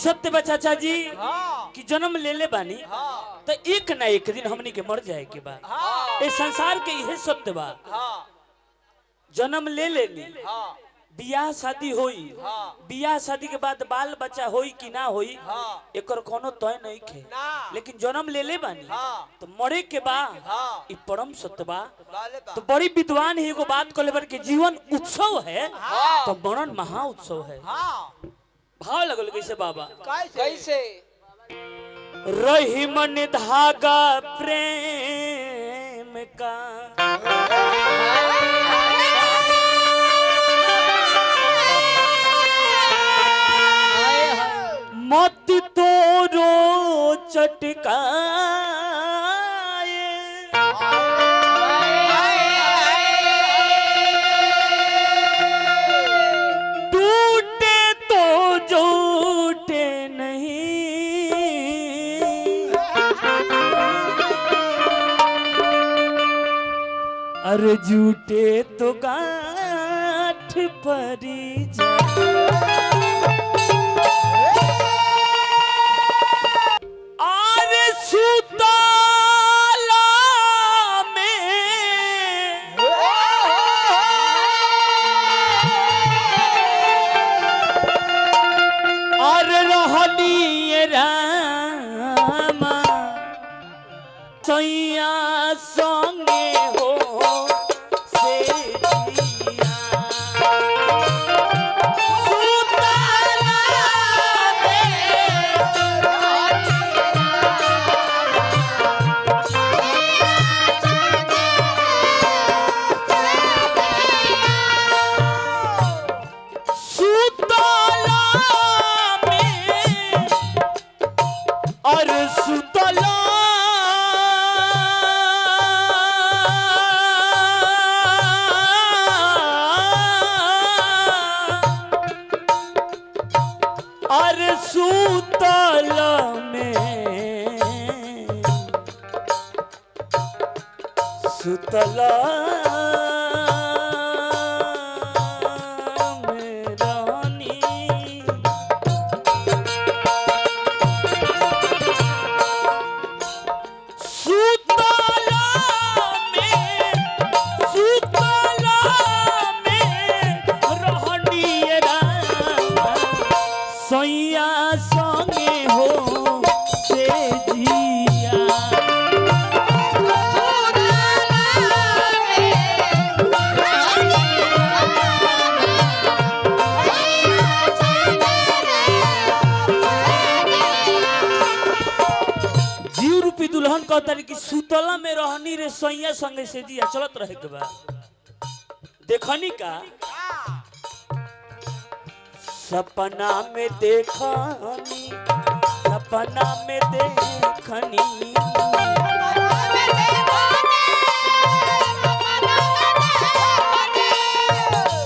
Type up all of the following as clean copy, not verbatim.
सत्य बा चाचा जी कि जन्म ले ले बानी तो एक ना एक दिन हमनी के मर जाए के बा। इस संसार के यह सत्य बा। जन्म ले लेनी बियाह शादी होई, बियाह शादी के बाद बाल बच्चा होई कि ना होई एकर कोनो तय नहीं खे, लेकिन जन्म ले ले बानी तो मरे के बा ई परम सत्य बा। तो बड़ी विद्वान ही एगो बात कहले बार के जीवन उत्सव है तो मरण महा उत्सव है। भाव लगल कैसे बाबा कैसे रही मन धागा प्रेम का मत तोरो चटका अरे झूठे तो गांठ परी जा अरे सुतला में अरे रहनी रामा सैया संगे हो सुतला में रानी सुतला में रहनी रामा सैया संगे हो से जिया दुल्हन कहता कि सुतला में रहनी रे सैया संगे से जिया चलत रहे के बा। देखनी का सपना में देखनी सपना में देखनी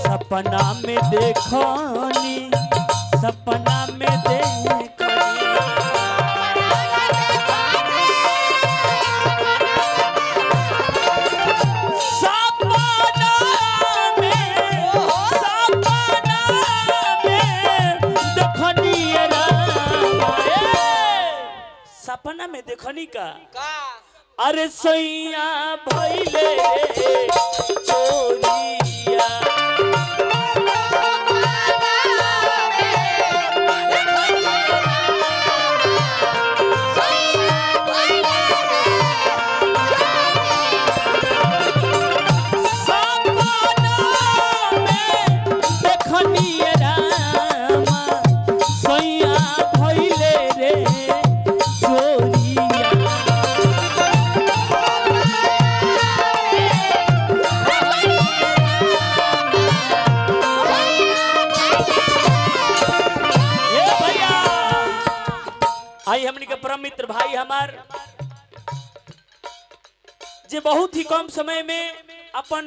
सपना में देखनी सपना में देखनी सपना में देखनी का अरे सैया भइले चोरिया हमनी के परम मित्र भाई हमार जे बहुत ही कम समय में अपन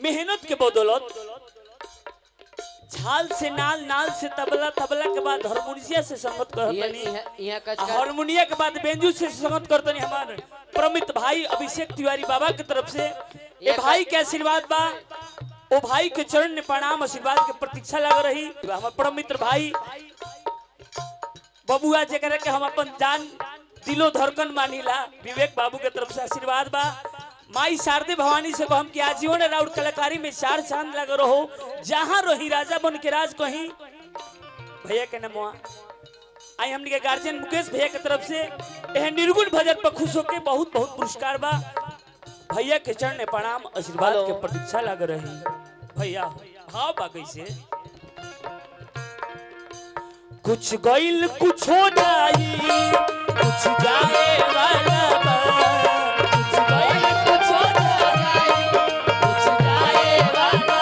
मेहनत के बदौलत झाल से नाल, नाल से तबला, तबला के बाद हारमोनिया से संगत करतनी, हारमोनिया के बाद बेंजू से संगत करतनी हमार परम मित्र भाई अभिषेक तिवारी बाबा की तरफ से ये भाई के आशीर्वाद बा। ओ भाई के चरण में प्रणाम आशीर्वाद के प्रतीक्षा लग रही। हमार परम मित्र भाई बबुआ जेकरा के हम अपन जान दिलो धड़कन मानिला विवेक बाबू के तरफ से आशीर्वाद बा। माई शारदे भवानी से कहम कि आजीवन राउर कलाकारी में चार चांद लग रहो, जहां रही राजा बन के राज कहीं। भैया के नाम आई हमनी के गार्जियन मुकेश भैया के तरफ से यह निर्गुण भजन पर खुश होके बहुत बहुत पुरस्कार बा। भैया के चरण में प्रणाम आशीर्वाद के प्रतीक्षा लग रही। भैया भाव बा कैसे कुछ गइल कुछ हो जाई, कुछ जाए वाला बा, कुछ गइल कुछ हो जाई, कुछ जाए वाला बा,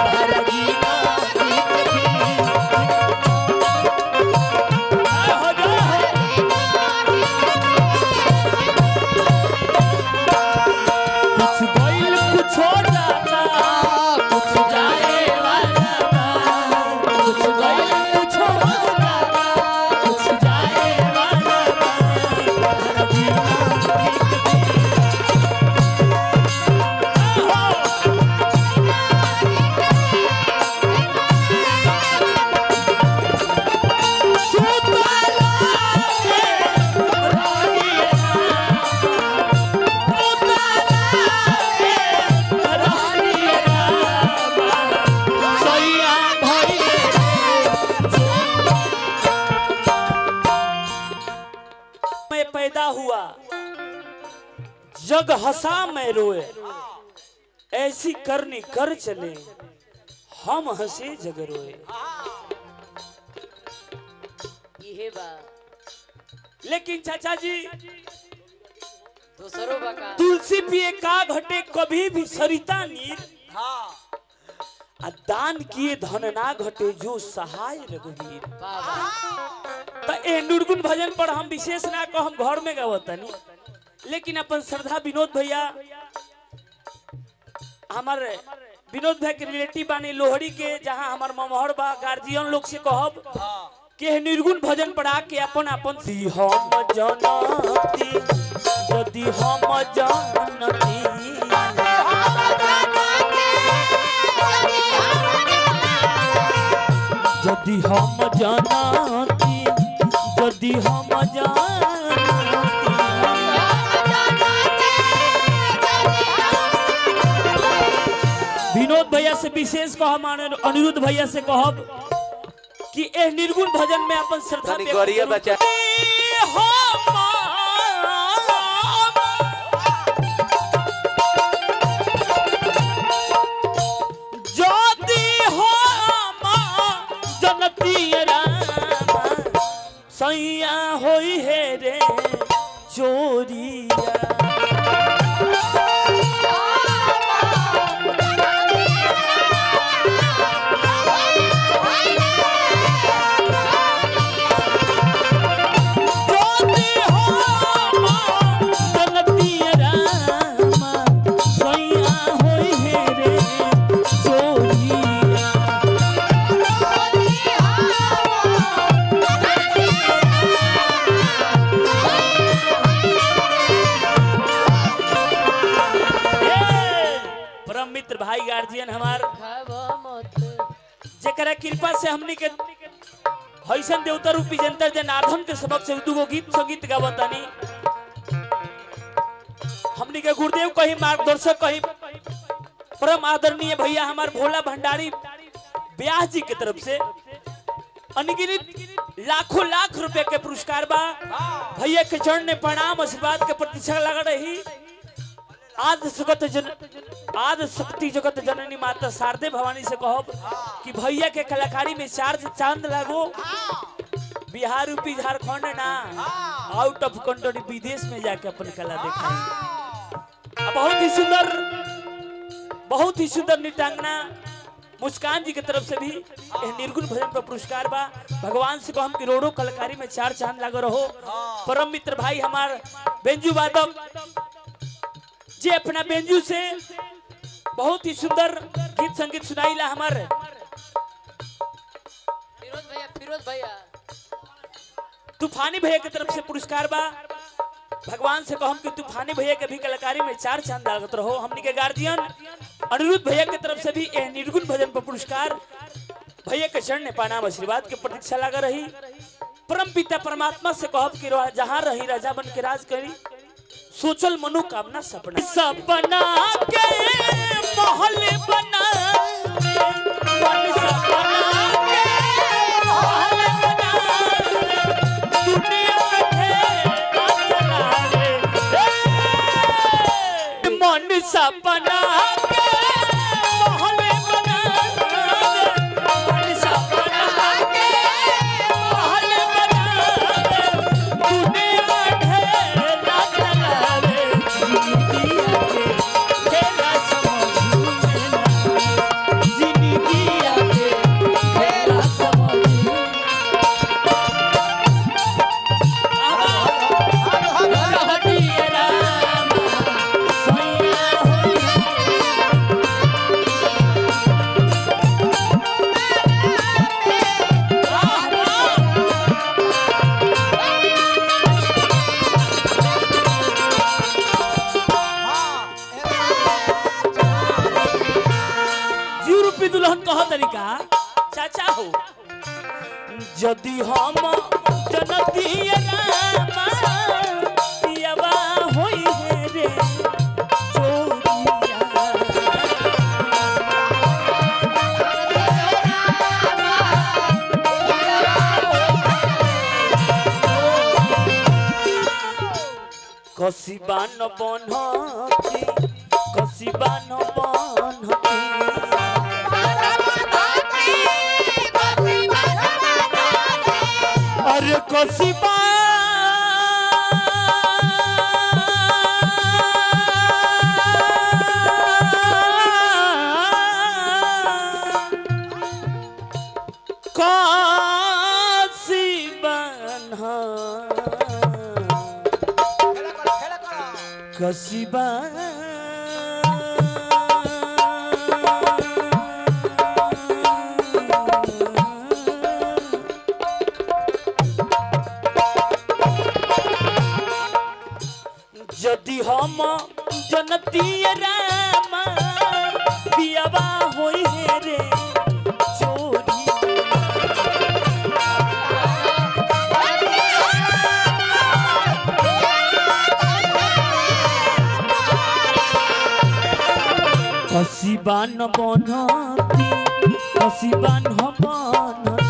हरगीना हो जा कुछ गइल कुछ हो जाता, कुछ जाए वाला बा, कुछ गइल कुछ हो जाता, कुछ जाए वाला बा, हरगीना पैदा हुआ जग हंसा मैं रोए, ऐसी करनी कर चले हम हंसे जग रोए। लेकिन चाचा जी तुलसी पिए का घटे कभी भी सरिता नीर, आ दान किए धन ना घटे जो सहाय रघुवीर। तो ए निर्गुण भजन पर हम विशेष ना को हम घर में गावतनी, लेकिन अपन श्रद्धा विनोद भैया हमारे विनोद भाई के रिलेटिव बानी लोहड़ी के, जहां हमार ममहर बा गार्जियन लोग से कहब कि निर्गुण भजन पढ़ा के अपन अपन दी हम जनती यदि हम जनती यदि हम जानती यदि हम जानती। विनोद भैया से विशेष को हम अनुरुद्ध भैया से कहब कि ए निर्गुण भजन में अपन श्रद्धा बचा सैया होई है रे चोरिया। भाई गार्जियन हमार जेकरा कृपा से हमनी के हईसन देवता रूपी जनता जनार्दन के समक्ष दुगो गीत संगीत गावतानी। हमनी के गुरुदेव कहीं मार्गदर्शक कहीं परम आदरणीय भैया हमार भोला भंडारी व्यास जी के तरफ से अनगिनत लाखों लाख रुपए के पुरस्कार बा। भैया के चरण में प्रणाम आशीर्वाद के प्रतीक्षा लगा रही। आद शक्ति जगत जननी माता शारदे भवानी से कहब कि भैया के कलाकारी में चार्ज चांद लागो। बिहार यूपी झारखंड ना आउट ऑफ कंट्री विदेश में जाके अपन कला दिखाई। बहुत ही सुंदर नृत्यांगना मुस्कान जी की तरफ से भी निर्गुण भजन पर पुरस्कार बा। भगवान से को हम करोड़ों कलाकारी में 4 चांद लागो रहो। परम मित्र भाई हमार बेंजू वादक जे अपना बेंजू से बहुत ही सुंदर गीत संगीत सुनाईला। हमारे फिरोज भैया तूफानी भैया की तरफ से पुरस्कार बा। भगवान से कहम कि तूफानी भैया के भी कलाकारी में 4 चांद लागत रहो। हमनी के गार्जियन अनिरुद्ध भैया की तरफ से भी निर्गुण भजन पर पुरस्कार। भैया के चरण ने प्रणाम आशीर्वाद के प्रतीक्षा लगा रही। परम पिता परमात्मा से कहब कि जहां रही राजा बन के राज करी। सोचल मनोकामना सपना सपना के महल बना सपना दुल्हन कह तरीका चाचा हो यदि हम जनती रामा पियवा होई है रे चोरिया कसिबान बनती कसिबान बनती अरे कसिबा कसिबा यदि हम जनती रामा पियवा होई है रे चोरी कसिबान बनती कसिबान बनती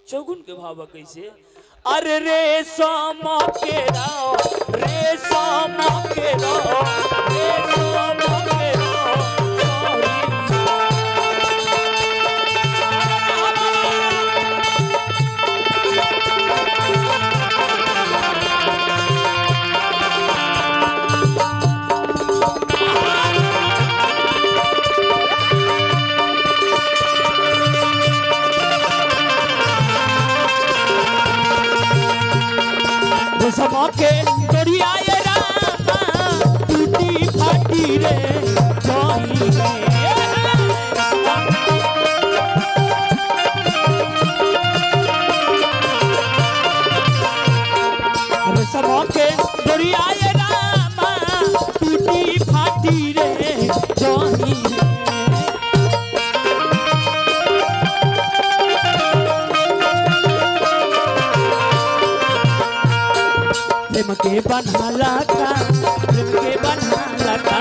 चौगुन के भाव कैसे अरे रे सम के राव रे सम के राव रे सम के समके दरियाए रामा टूटी फाटी रे जाई रे समके दरियाए रामा टूटी फाटी रे जाई प्रेम के बन्हाला का प्रेम के बन्हाला का